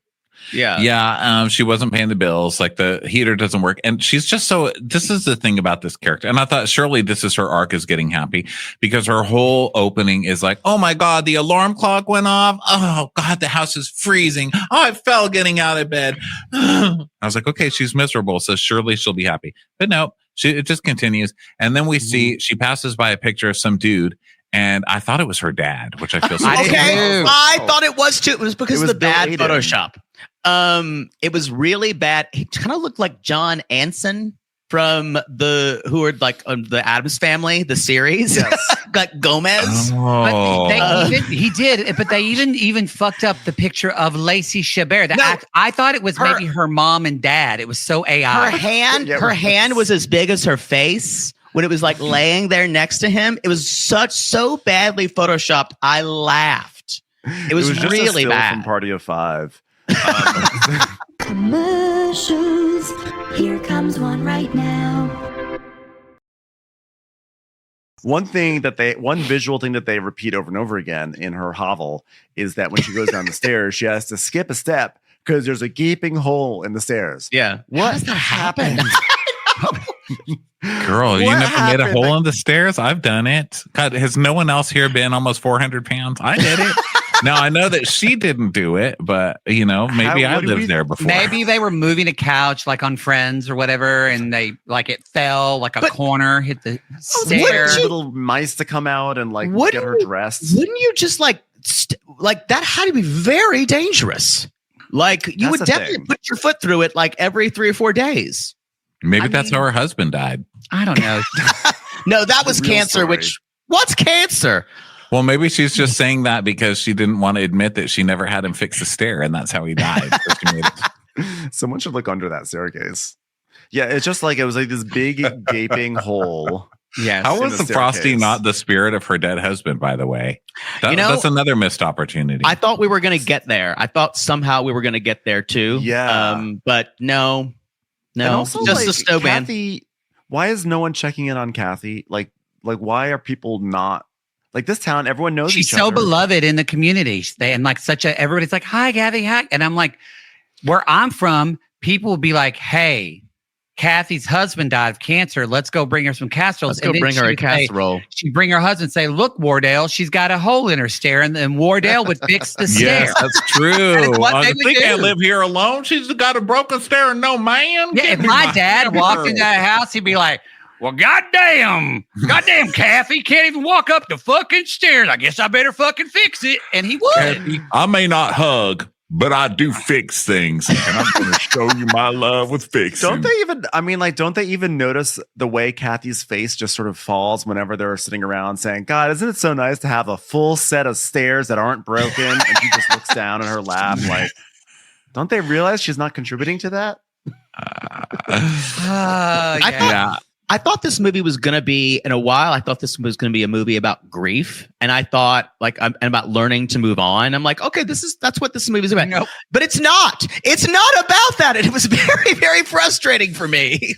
Yeah. Yeah, she wasn't paying the bills. Like the heater doesn't work, and she's just so. This is the thing about this character, and I thought surely this is her arc is getting happy because her whole opening is like, "Oh my god, the alarm clock went off. Oh god, the house is freezing. Oh, I fell getting out of bed." I was like, okay, she's miserable, so surely she'll be happy. But no, it just continues, and then we see she passes by a picture of some dude. And I thought it was her dad, which I feel so I did Okay, too. I thought it was too. It was because It was of the Bill bad Aiden. Photoshop. It was really bad. He kind of looked like John Anson from the Addams Family, the series. Yes. Like Gomez. Oh. He did, but they even fucked up the picture of Lacey Chabert. I thought it was maybe her mom and dad. It was so AI. Her hand, Yeah, her right. hand was as big as her face when it was like laying there next to him. It was so badly photoshopped. I laughed. It was just a really still bad. from Party of Five. Commercials. Here comes one right now. One visual thing that they repeat over and over again in her hovel is that when she goes down the stairs, she has to skip a step because there's a gaping hole in the stairs. Yeah. What does that happen? Girl, you What never made a happened? hole in the stairs? I've done it. God, has no one else here been almost 400 pounds? I did it. Now, I know that she didn't do it, but, maybe I what do lived we- there before. Maybe they were moving a couch like on Friends or whatever, and they like it fell like a corner, hit the stair. Wouldn't little mice to come out and like Wouldn't get her dressed. Wouldn't you just like that had to be very dangerous. Like you That's would the definitely thing. put your foot through it like every 3 or 4 days. Maybe I that's mean- how her husband died. I don't know. No, that was Real cancer, story. what's cancer? Well, maybe she's just saying that because she didn't want to admit that she never had him fix the stair, and that's how he died. So she made it- Someone should look under that staircase. Yeah, it's just like it was like this big gaping hole. Yes. How in was the the Frosty staircase. not the spirit of her dead husband, by the way? That's another missed opportunity. I thought we were going to get there. I thought somehow we were going to get there too. Yeah. But no, And also, just like, the snowman. Kathy, why is no one checking in on Kathy? Like why are people not Like this town, everyone knows She's each so other. beloved in the community. And like everybody's like, hi, Kathy, hi. And I'm like, where I'm from, people will be like, hey, Kathy's husband died of cancer. Let's go bring her some casseroles. Let's go bring her a casserole. She'd bring her husband and say, look, Wardell, she's got a hole in her stair. And then Wardell would fix the stair. Yes, that's true. That is what they would She can't do. live here alone. She's got a broken stair and no man. Yeah, Give if me my dad walked girl. into that house, he'd be like, well, goddamn, Kathy can't even walk up the fucking stairs. I guess I better fucking fix it. And he would. Kathy, I may not hug, but I do fix things, and I'm going to show you my love with fixing. Don't they even notice the way Kathy's face just sort of falls whenever they're sitting around saying, God, isn't it so nice to have a full set of stairs that aren't broken? And she just looks down in her lap like, don't they realize she's not contributing to that? I thought this movie was going to be, in a while, I thought this was going to be a movie about grief. And I thought, and about learning to move on. I'm like, okay, that's what this movie is about. Nope. But it's not. It's not about that. And it was very, very frustrating for me.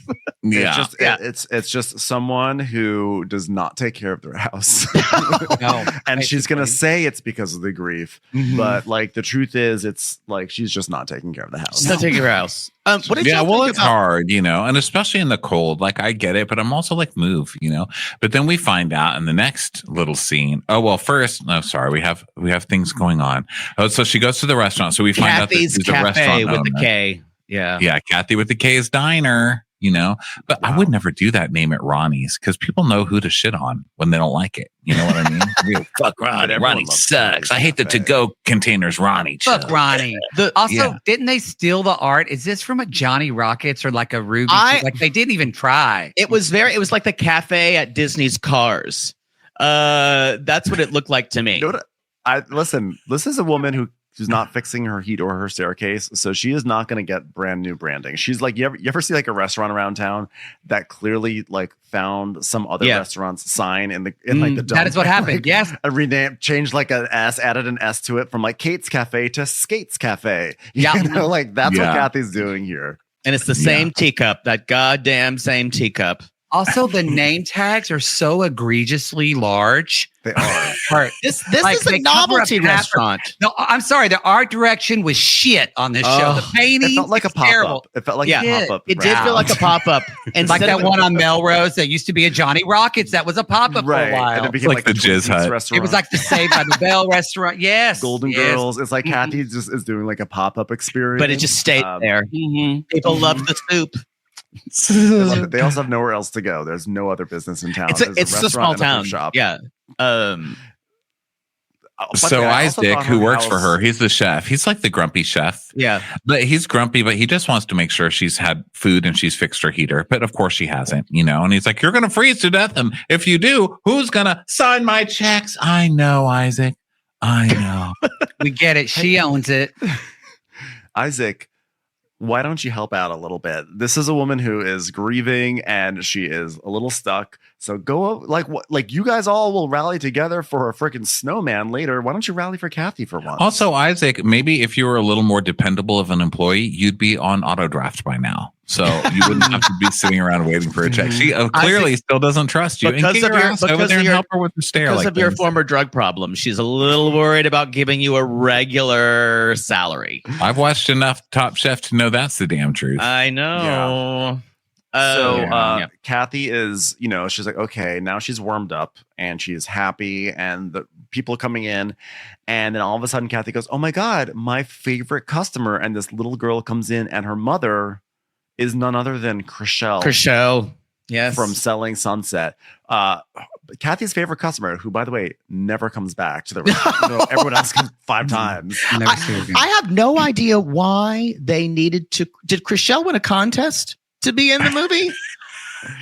Yeah. It's just someone who does not take care of their house. No, and she's going to basically. say it's because of the grief. Mhm. But like the truth is, it's like she's just not taking care of the house. She's not taking her house. What did y'all think it's about- hard, and especially in the cold. Like I get it, but I'm also like move, But then we find out in the next little scene. Oh well, first, no, sorry, we have things going on. Oh, so she goes to the restaurant. So we find out that Kathy's she's a Cafe restaurant with the owner. K. Yeah. Yeah, Kathy with the K's Diner. But I would never do that name at Ronnie's because people know who to shit on when they don't like it. You know what I mean? Fuck Ronnie. everyone Ronnie loves sucks. Ronnie's I hate the Cafe. to-go containers. Ronnie. Fuck chuck. Ronnie. Didn't they steal the art? Is this from a Johnny Rockets or like a Ruby? Like they didn't even try. It was like the cafe at Disney's Cars. That's what it looked like to me. You know what? Listen, this is a woman who's not fixing her heat or her staircase, so she is not going to get brand new branding. She's like, you ever see like a restaurant around town that clearly like found some other restaurant's sign in like the dump? That is what happened. Like, yes, a rename, changed like an S, added an S to it from like Kate's Cafe to Skates Cafe. Yeah. Like that's what Yeah. Kathy's doing here. And it's the same teacup, that goddamn same teacup. Also, the name tags are so egregiously large. They are. This Like, is a they cover novelty up half restaurant. No, I'm sorry. The art direction was shit on this show. The painting It felt like a pop terrible. up. It felt like Yeah. a pop up. It did feel like a pop-up. And Like that one on Melrose that used to be a Johnny Rockets. That was a pop up for right. a while. And it became Like like the the Twin Jizz Peaks Hut. restaurant. It was like the Saved by the Bell restaurant. Yes. Golden yes. Girls. It's like Kathy just is doing like a pop up experience. but it just stayed there. Mhm. People love the soup. They also have nowhere else to go. There's no other business in town. There's It's a restaurant small and a town. thrift shop. Yeah. By the So way, I also Isaac, thought who works for house- her, he's the chef. He's like the grumpy chef. Yeah. But he's grumpy, but he just wants to make sure she's had food and she's fixed her heater. But of course she hasn't, And he's like, you're going to freeze to death. And if you do, who's going to sign my checks? I know, Isaac. I know. We get it. She owns it. Isaac, why don't you help out a little bit? This is a woman who is grieving and she is a little stuck. So go like you guys all will rally together for a freaking snowman later. Why don't you rally for Kathy for once? Also, Isaac, maybe if you were a little more dependable of an employee, you'd be on auto draft by now. So you wouldn't have to be sitting around waiting for a check. She clearly still doesn't trust you. Because And of get your- ass over because there of and your- help her with the stair. Because like of your things. former drug problem, she's a little worried about giving you a regular salary. I've watched enough Top Chef to know that's the damn truth. I know. So Kathy is, she's like, okay, now she's warmed up and she's happy and the people coming in. And then all of a sudden Kathy goes, oh my God, my favorite customer. And this little girl comes in and her mother is none other than Chriselle. Yes. from Selling Sunset. Kathy's favorite customer, who, by the way, never comes back to the restaurant. Everyone else comes 5 times. Never see her again. I have no idea why they needed to. Did Chriselle win a contest to be in the movie?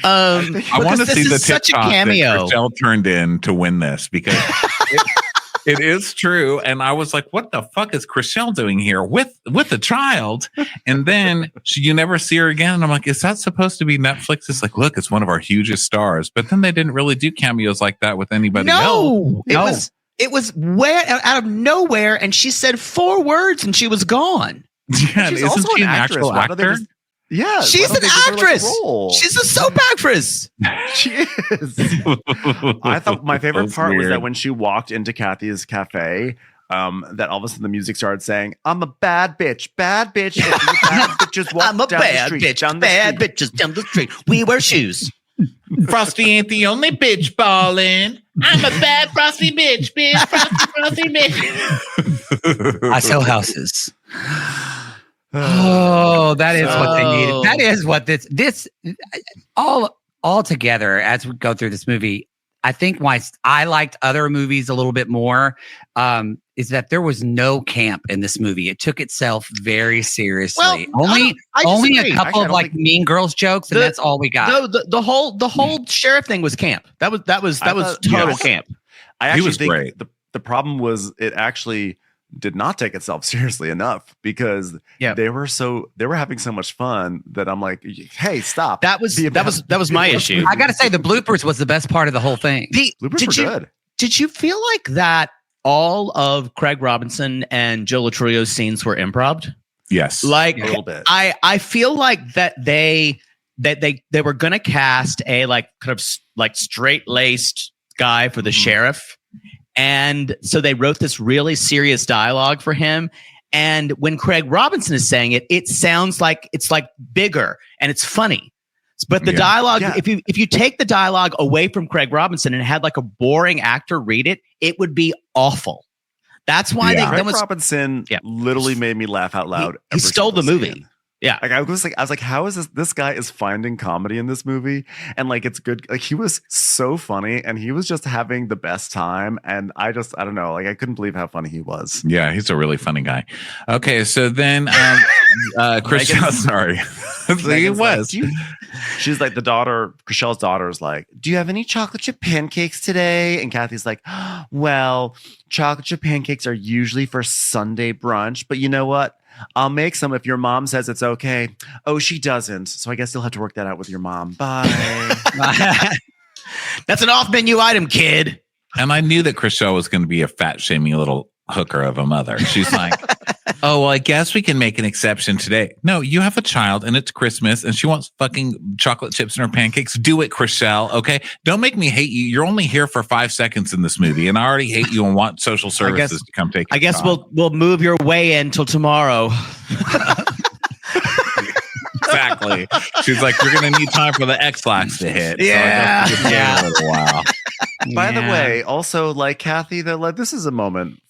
I want to because see this the is such a TikTok cameo. that Chriselle turned in to win this because it is true. And I was like, what the fuck is Chriselle doing here with the child? And then you never see her again. And I'm like, is that supposed to be Netflix? It's like, look, it's one of our hugest stars. But then they didn't really do cameos like that with anybody else. No. It was way out of nowhere, and she said 4 words and she was gone. Yeah, She's isn't also she an an actress. actual Why don't they actor? just- Yeah, She's why don't an they give her, like, a actress. role? She's a soap actress. She is. I thought my favorite That's part was weird. that when she walked into Kathy's cafe, that all of a sudden the music started saying, "I'm a bad bitch, bad bitch." If you bad bitches walk I'm a down bad the street, bitch. down the Bad street. bitches down the street. We wear shoes. Frosty ain't the only bitch ballin'. I'm a bad frosty bitch. Frosty bitch. I sell houses. Oh, that is what they needed. That is what this all together as we go through this movie. I think why I liked other movies a little bit more is that there was no camp in this movie. It took itself very seriously. Well, only I a disagree. couple Actually, I of don't like Mean Girls jokes, and that's all we got. No, the whole sheriff thing was camp. That was thought- total yes. camp. I He actually was think great. the problem was it actually did not take itself seriously enough because Yeah. they were having so much fun that I'm like, hey, stop. That was my issue. I got to say, the bloopers was the best part of the whole thing. Bloopers were good. Did you feel like that all of Craig Robinson and Joe Latrulio's scenes were improv? Yes. Like A little bit. I feel like that they were gonna cast a like kind of like straight laced guy for the sheriff, and so they wrote this really serious dialogue for him. And when Craig Robinson is saying it, it sounds like it's like bigger and it's funny. But the dialogue, if you take the dialogue away from Craig Robinson and had like a boring actor read it, it would be awful. That's why Craig Robinson literally made me laugh out loud. He stole the movie. Yeah. Like I was like, how is this guy is finding comedy in this movie? And like, it's good. Like he was so funny and he was just having the best time. And I don't know, like I couldn't believe how funny he was. Yeah, he's a really funny guy. Okay, so then Christian, sorry. He was. She's like Chriselle's daughter is like, do you have any chocolate chip pancakes today? And Kathy's like, well, chocolate chip pancakes are usually for Sunday brunch, but you know what? I'll make some if your mom says it's okay. Oh, she doesn't. So I guess you'll have to work that out with your mom. Bye. That's an off-menu item, kid. And I knew that Chriselle was going to be a fat, shaming little hooker of a mother. She's like, oh, well, I guess we can make an exception today. No, you have a child and it's Christmas and she wants fucking chocolate chips in her pancakes. Do it, Chriselle. Okay. Don't make me hate you. You're only here for 5 seconds in this movie and I already hate you and want social services to come take your I guess job. we'll move your weigh in till tomorrow. Exactly. She's like, you're going to need time for the X-Lax to hit. Yeah. So I guess we'll just wait a little while. By the way, also like Kathy, that like this is a moment,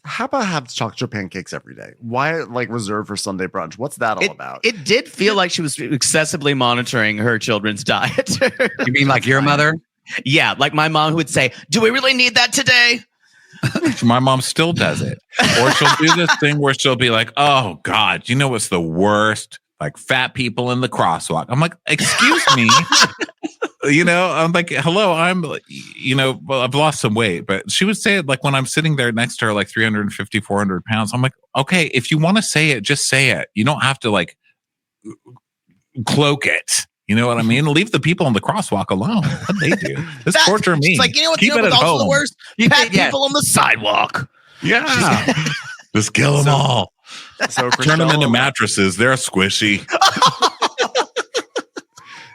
how about have chocolate chip pancakes every day? Why like reserved for Sunday brunch? What's that all about? It did feel like she was excessively monitoring her children's diet. You mean like your mother? Yeah, like my mom who would say, do we really need that today? My mom still does it. Or she'll do this thing where she'll be like, oh God, you know what's the worst? Like fat people in the crosswalk. I'm like, excuse me. I'm like, hello, well, I've lost some weight. But she would say it like when I'm sitting there next to her, like 350, 400 pounds. I'm like, okay, if you want to say it, just say it. You don't have to like cloak it. You know what I mean? Leave the people on the crosswalk alone. What they do? Just torture me. It's like, what's Keep it at also home. the worst? Fat people on the sidewalk. Yeah. Just kill them all. So Turn them into mattresses. They're squishy.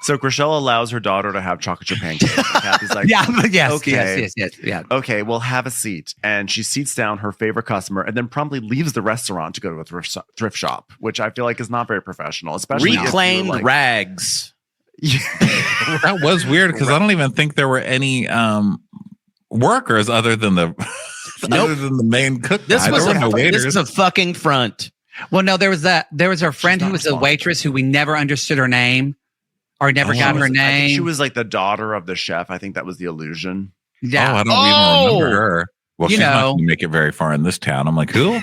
So Chriselle allows her daughter to have chocolate chip pancakes. And Kathy's like, yes, yeah. Okay, well, have a seat. And she seats down her favorite customer and then promptly leaves the restaurant to go to a thrift shop, which I feel like is not very professional, especially reclaimed if you're, like, rags. That was weird because I don't even think there were any workers other than the main cook. This guy. was There were no waiters. this is a fucking front. Well, no, there was her friend She's who not was a responsible. waitress who we never understood her name or never got her I think she name. was like the daughter of the chef. I think that was the illusion. Yeah. Oh, I don't even remember her. Well, You she's not know. going to make it very far in this town. I'm like, who?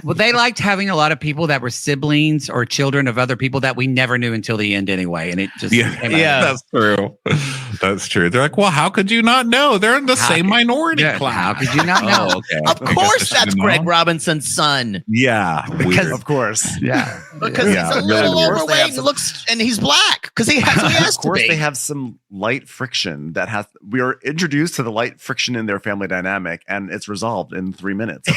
Well, they liked having a lot of people that were siblings or children of other people that we never knew until the end anyway. And it just came out. That's true. That's true. They're like, well, how could you not know? They're in the same minority Yeah, class. how could you not know? Oh, okay. Of I guess course, I that's should've Greg known. Robinson's son. Yeah. Weird. Of course. Yeah. Because Yeah, he's a really little weird. Of course they have overweight and and he's black because he has Of to course, be. they have some light friction that has. We are introduced to the light friction in their family dynamic, and it's resolved in 3 minutes.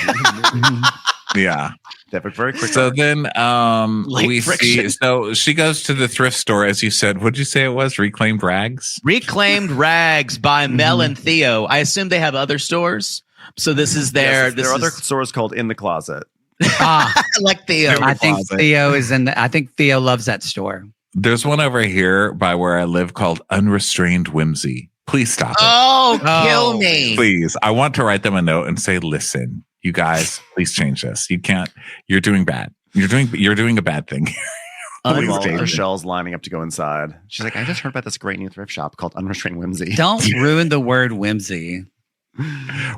Yeah. They have a very quick. So then Light we friction. see. So she goes to the thrift store, as you said. What'd you say it was? Reclaimed rags. Reclaimed Rags by Mel and Theo. I assume they have other stores. So this is their. Yes, there are other stores called In the Closet. Like Theo. I think Closet. Theo is in. I think Theo loves that store. There's one over here by where I live called Unrestrained Whimsy. Please stop it. Oh, kill Oh. me. Please. I want to write them a note and say, listen, you guys, please change this. You can't. You're doing bad. You're doing a bad thing. Please Meanwhile, change it. Michelle's lining up to go inside. She's like, I just heard about this great new thrift shop called Unrestrained Whimsy. Don't ruin the word whimsy.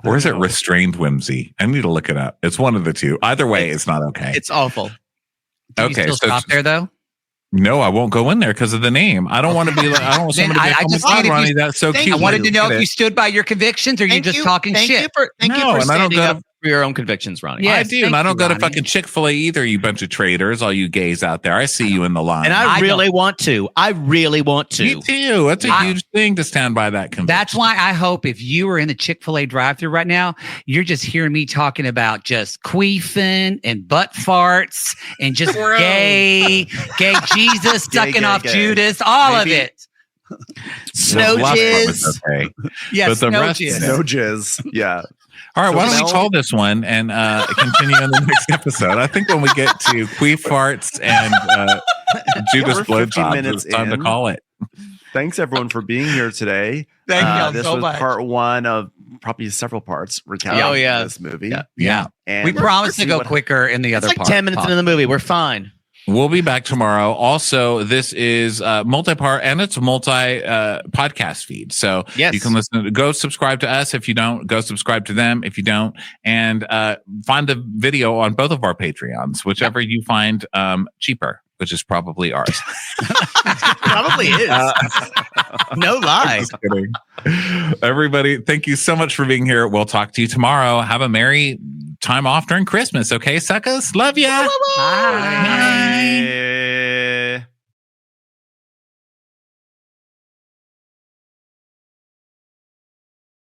Or is it restrained whimsy? I need to look it up. It's one of the two. Either way, it's not okay. It's awful. Do Okay, you still so- shop there though? No, I won't go in there because of the name. I don't want to be like, I don't want Then somebody to I be like, just oh my need God, if you- Ronnie, that's so Thank cute. I wanted to know Get if it. you stood by your convictions or you just talking shit. Thank you No, for and I don't standing go up to- for your own convictions, Ronnie. Yeah. I Yes, do, and thank I don't you, go to Ronnie. fucking Chick-fil-A either, you bunch of traitors, all you gays out there. I see you in the line. And I really want to. I really want to. Me too. That's a huge thing to stand by that conviction. That's why I hope if you were in the Chick-fil-A drive-thru right now, you're just hearing me talking about just queefing and butt farts and just gay Jesus sucking off gay. Judas, all Maybe- of it. Snow The last part was jizz. okay. Yes, But the no rest- jizz. No jizz. Yeah. All right, So why don't we Mel- call this one and continue in the next episode? I think when we get to queef farts and Judas We're 50 blowjobs, minutes it's time in. to call it. Thanks everyone for being here today. Thank y'all This so was much. part one of probably several parts recounting Oh, yeah. this movie. Yeah. Yeah. And We promise to see go what- quicker in the It's other like part. 10 minutes into the movie. We're fine. We'll be back tomorrow. Also, this is multi-part and it's a podcast feed. So Yes. you can listen. Go subscribe to us if you don't. Go subscribe to them if you don't. And find the video on both of our Patreons, whichever you find cheaper, which is probably ours. Probably is. No lie. Just kidding. Everybody, thank you so much for being here. We'll talk to you tomorrow. Have a merry time off during Christmas. Okay, suckers? Love ya. Bye.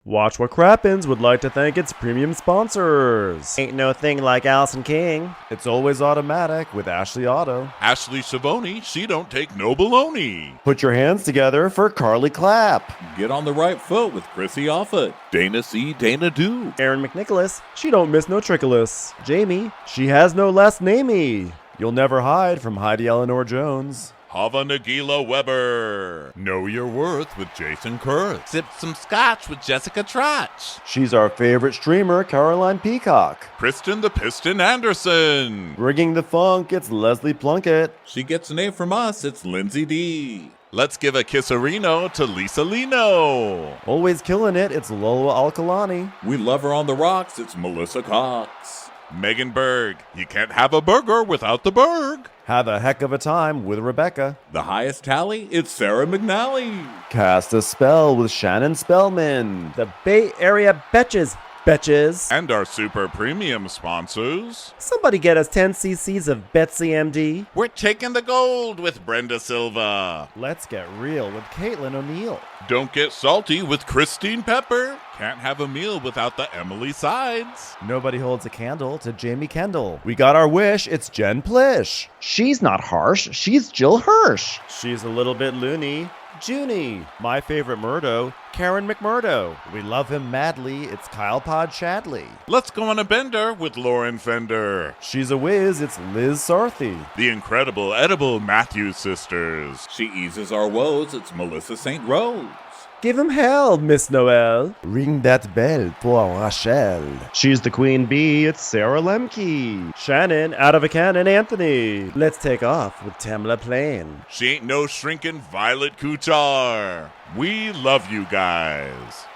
Watch What Crappens would like to thank its premium sponsors. Ain't no thing like Allison King. It's always automatic with Ashley Auto. Ashley Savoni, she don't take no baloney. Put your hands together for Carly Clapp. Get on the right foot with Chrissy Offutt. Dana C. Dana Do. Aaron McNicholas, she don't miss no trickolas. Jamie, she has no last namey. You'll never hide from Heidi Eleanor Jones. Hava Nagila Weber. Know Your Worth with Jason Kurth. Sip some scotch with Jessica Trotch. She's our favorite streamer, Caroline Peacock. Kristen the Piston Anderson. Rigging the funk, it's Leslie Plunkett. She gets an A from us, it's Lindsay D. Let's give a kisserino to Lisa Lino. Always killing it, it's Lola Alkalani. We love her on the rocks, it's Melissa Cox. Megan Berg. You can't have a burger without the Berg. Have a heck of a time with Rebecca. The highest tally, it's Sarah McNally. Cast a spell with Shannon Spellman. The Bay Area Betches. And our super premium sponsors. Somebody get us 10 cc's of Betsy MD. We're taking the gold with Brenda Silva. Let's get real with Caitlin O'Neill. Don't get salty with Christine Pepper. Can't have a meal without the Emily Sides. Nobody holds a candle to Jamie Kendall. We got our wish, it's Jen Plish. She's not harsh. She's Jill Hirsch. She's a little bit loony. Junie. My favorite Murdo, Karen McMurdo. We love him madly, it's Kyle Pod Shadley. Let's go on a bender with Lauren Fender. She's a whiz, it's Liz Sarthy. The incredible edible Matthews sisters. She eases our woes, it's Melissa St. Rose. Give him hell, Miss Noel. Ring that bell for Rachel. She's the queen bee. It's Sarah Lemke. Shannon, out of a cannon, Anthony. Let's take off with Tamla Plain. She ain't no shrinking Violet Kuchar. We love you guys.